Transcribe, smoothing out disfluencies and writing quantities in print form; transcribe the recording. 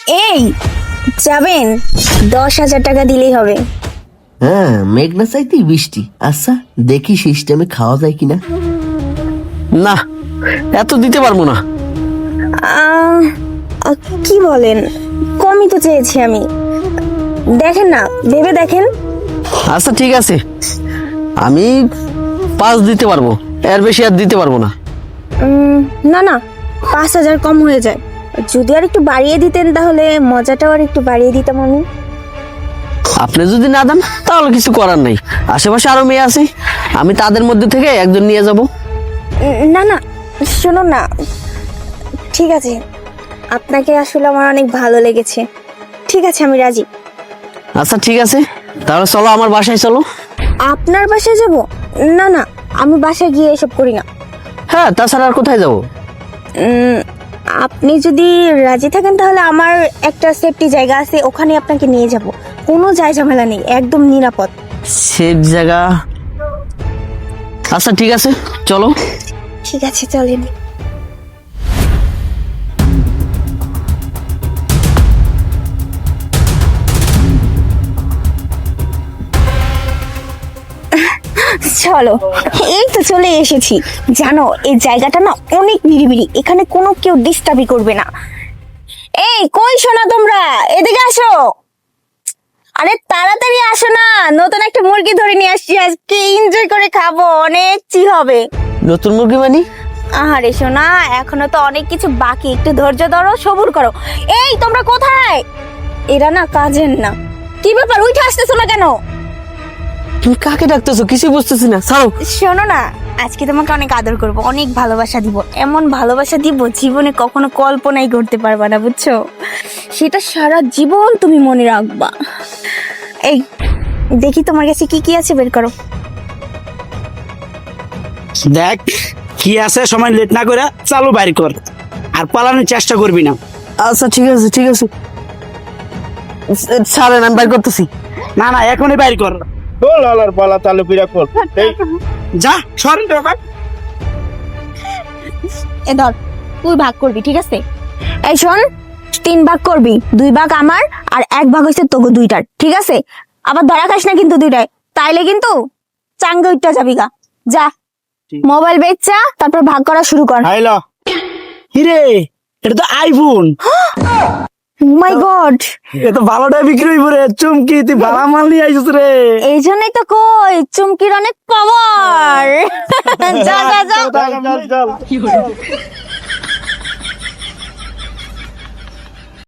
এই যাবেন, 10,000 টাকা দিলেই হবে। হ্যাঁ, মেঘনা চাইতেই বৃষ্টি। আচ্ছা দেখি সিস্টেমে খাওয়া যায় কিনা। না, এত দিতে পারবো না। আহ, কি বলেন, কমই তো চেয়েছি আমি। দেখেন না, ভেবে দেখেন। আচ্ছা ঠিক আছে, আমি 5 দিতে পারবো, এর বেশি আর দিতে পারবো না। না না, 5,000 কম হয়ে যায়। যদি আর একটু বাড়িয়ে দিতেন তাহলে মজাটাও আর একটু বাড়িয়ে দিতাম আমি। আপনি যদি না দেন তাহলে কিছু করার নেই, আশেপাশে আরো মেয়ে আছে, আমি তাদের মধ্যে থেকে একজন নিয়ে যাব। না না, শুনুন না, ঠিক আছে, আপনাকে আসলে আমার অনেক ভালো লেগেছে। ঠিক আছে, আমি রাজি। আচ্ছা ঠিক আছে, তাহলে চলো আমার বাসায় চলো। আপনার বাসায় যাব? না না, আমি বাসায় গিয়ে এসব করি না। হ্যাঁ, তাছাড়া আর কোথায় যাবো? আপনি যদি রাজি থাকেন তাহলে আমার একটা সেফটি জায়গা আছে, ওখানে আপনাকে নিয়ে যাব। কোনো ঝামেলা নেই, একদম নিরাপদ। সেফ জায়গা? আচ্ছা ঠিক আছে, চলো। ঠিক আছে, চলেন। চলো, এই তো চলে এসেছি। জানো, এই জায়গাটা না অনেক নিরিবিলি, এখানে কোনো কেউ ডিস্টার্বই করবে না। এই কই শোনা তোমরা, এদিকে আসো। আরে তাড়াতাড়ি আসো না, নতুন একটা মুরগি ধরে নিয়ে আসছি, আজকে এনজয় করে খাবো, অনেক চি হবে। নতুন মুরগি মানে? আরে শোনা, এখনো তো অনেক কিছু বাকি, একটু ধৈর্য ধরো, সবুর করো। এই তোমরা কোথায়? এরা না কাজের না। কি ব্যাপার, উঠে আসতেছো না কেন? তুমি কাকে ডাকতেছো? কিছু বুঝতেছি না, ছাড়ো। শোনো না, আজকে তোমাকে অনেক আদর করব, অনেক ভালোবাসা দিব, এমন ভালোবাসা দিব জীবনে কখনো কল্পনাই করতে পারবা না, বুঝছো? সেটা সারা জীবন তুমি মনে রাখবা। এই দেখি তোমার কাছে কি কি আছে, বের করো। দেখ কি আছে, সময় লেট না করে চালু বাইর কর, আর পালানোর চেষ্টা করবি না। আচ্ছা ঠিক আছে ঠিক আছে, ছাড়েন, আমি বাইর করতেছি। না না, এখনই বাইর কর। লালার পালা চালু পিরা কর। এই যা সর। এ ধর, তুই ভাগ করবি, ঠিক আছে? এই শোন, 3 ভাগ করবি, 2 ভাগ আমার আর 1 ভাগ হইছে তোকে দুইটার, ঠিক আছে? আবার ধরা খাস না কিন্তু দুইটাই, তাইলে কিন্তু চাঙ্গে উঠতে যাবি গা। যা, মোবাইল বেচা, তারপর ভাগ করা শুরু কর। আইলো হিরে, এটা তো আইফোন। মাই গড, এটা ভালোটাই বিক্রি হইব রে। চুমকি, তুই ভালো মাল নিয়ে আইছিস রে। এই জন্যই তো কই চুমকির অনেক পাওয়ার। যা যা যা। চল চল চল।